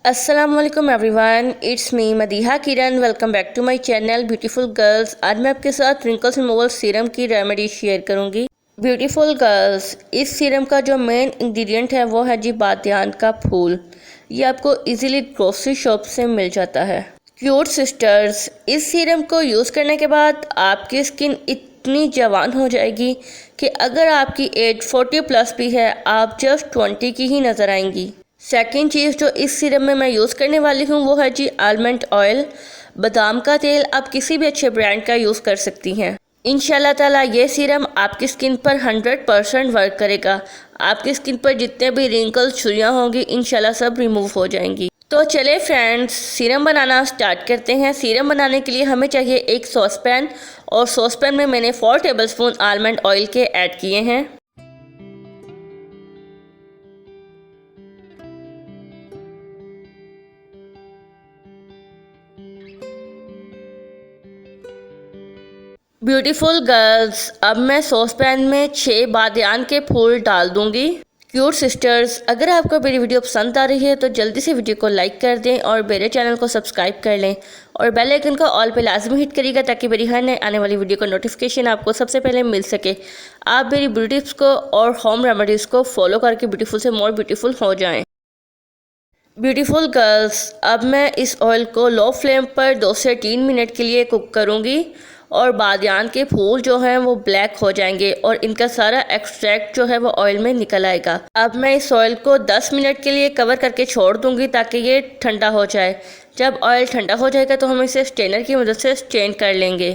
अस्सलामुअलैकुम everyone, it's me Madiha Kiran. Welcome back to my channel beautiful girls. आज मैं आपके साथ रिंकल्स रिमूवल सीरम की रेमेडी शेयर करूंगी। ब्यूटीफुल गर्ल्स, इस सीरम का जो मेन इंग्रेडिएंट है वो है जी बादियान का फूल। ये आपको इजीली ग्रोसरी शॉप से मिल जाता है। क्यूट सिस्टर्स, इस सीरम को यूज़ करने के बाद आपकी स्किन इतनी जवान हो जाएगी कि अगर आपकी एज 40 प्लस भी है, आप जस्ट 20 की ही नज़र आएंगी। सेकेंड चीज़ जो इस सीरम में मैं यूज़ करने वाली हूँ वो है जी आलमंड ऑयल। बादाम का तेल आप किसी भी अच्छे ब्रांड का यूज़ कर सकती हैं। इंशाल्लाह ताला ये सीरम आपकी स्किन पर 100% वर्क करेगा। आपकी स्किन पर जितने भी रिंकल्स छुरियाँ होंगी इंशाल्लाह सब रिमूव हो जाएंगी। तो चले फ्रेंड्स, सीरम बनाना स्टार्ट करते हैं। सीरम बनाने के लिए हमें चाहिए एक सॉसपैन, और सॉसपैन में मैंने 4 टेबलस्पून आलमंड ऑयल के ऐड किए हैं। ब्यूटीफुल गर्ल्स, अब मैं सॉसपैन में 6 बादियान के फूल डाल दूंगी। क्यूट सिस्टर्स, अगर आपको मेरी वीडियो पसंद आ रही है तो जल्दी से वीडियो को लाइक कर दें और मेरे चैनल को सब्सक्राइब कर लें और बेल आइकन को ऑल पे लाजमी हिट करिएगा ताकि मेरी हर नए आने वाली वीडियो का नोटिफिकेशन आपको सबसे पहले मिल सके। आप मेरी ब्यूटी टिप्स को और होम रेमेडीज़ को फॉलो करके ब्यूटीफुल से मोर ब्यूटीफुल हो जाएं। ब्यूटीफुल गर्ल्स, अब मैं इस ऑयल को लो फ्लेम पर 2 से 3 मिनट के लिए कुक करूँगी और बादियान के फूल जो हैं वो ब्लैक हो जाएंगे और इनका सारा एक्सट्रैक्ट जो है वो ऑयल में निकल आएगा। अब मैं इस ऑयल को 10 मिनट के लिए कवर करके छोड़ दूंगी ताकि ये ठंडा हो जाए। जब ऑयल ठंडा हो जाएगा तो हम इसे स्ट्रेनर की मदद से स्ट्रेन कर लेंगे।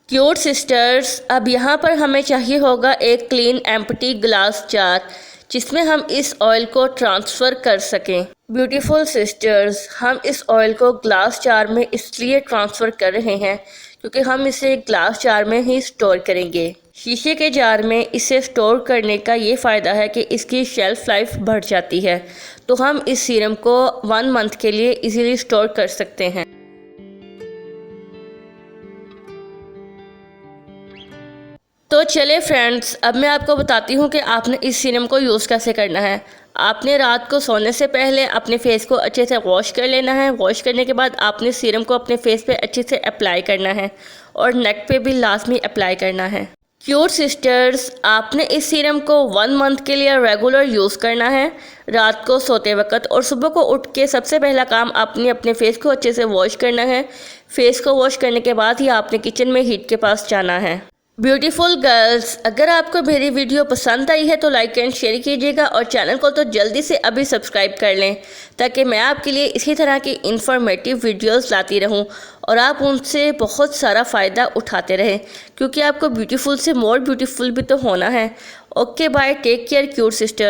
क्यूट सिस्टर्स, अब यहाँ पर हमें चाहिए होगा एक क्लीन एम्प्टी ग्लास जार जिसमें हम इस ऑयल को ट्रांसफ़र कर सकें। ब्यूटीफुल सिस्टर्स, हम इस ऑयल को ग्लास जार में इसलिए ट्रांसफ़र कर रहे हैं क्योंकि हम इसे ग्लास जार में ही स्टोर करेंगे। शीशे के जार में इसे स्टोर करने का ये फ़ायदा है कि इसकी शेल्फ़ लाइफ बढ़ जाती है, तो हम इस सीरम को 1 मंथ के लिए इजीली स्टोर कर सकते हैं। तो चले फ्रेंड्स, अब मैं आपको बताती हूँ कि आपने इस सीरम को यूज़ कैसे करना है। आपने रात को सोने से पहले अपने फेस को अच्छे से वॉश कर लेना है। वॉश करने के बाद आपने सीरम को अपने फेस पे अच्छे से अप्लाई करना है और नेक पे भी लाजमी अप्लाई करना है। क्यूट सिस्टर्स, आपने इस सीरम को 1 मंथ के लिए रेगुलर यूज़ करना है, रात को सोते वक्त, और सुबह को उठ के सबसे पहला काम आपने अपने फेस को अच्छे से वॉश करना है। फेस को वॉश करने के बाद ही आपने किचन में हीट के पास जाना है। ब्यूटीफुल गर्ल्स, अगर आपको मेरी वीडियो पसंद आई है तो लाइक एंड शेयर कीजिएगा और चैनल को तो जल्दी से अभी सब्सक्राइब कर लें ताकि मैं आपके लिए इसी तरह की इंफॉर्मेटिव वीडियोस लाती रहूं और आप उनसे बहुत सारा फ़ायदा उठाते रहें, क्योंकि आपको ब्यूटीफुल से मोर ब्यूटीफुल भी तो होना है। Okay bye, take care cute sister.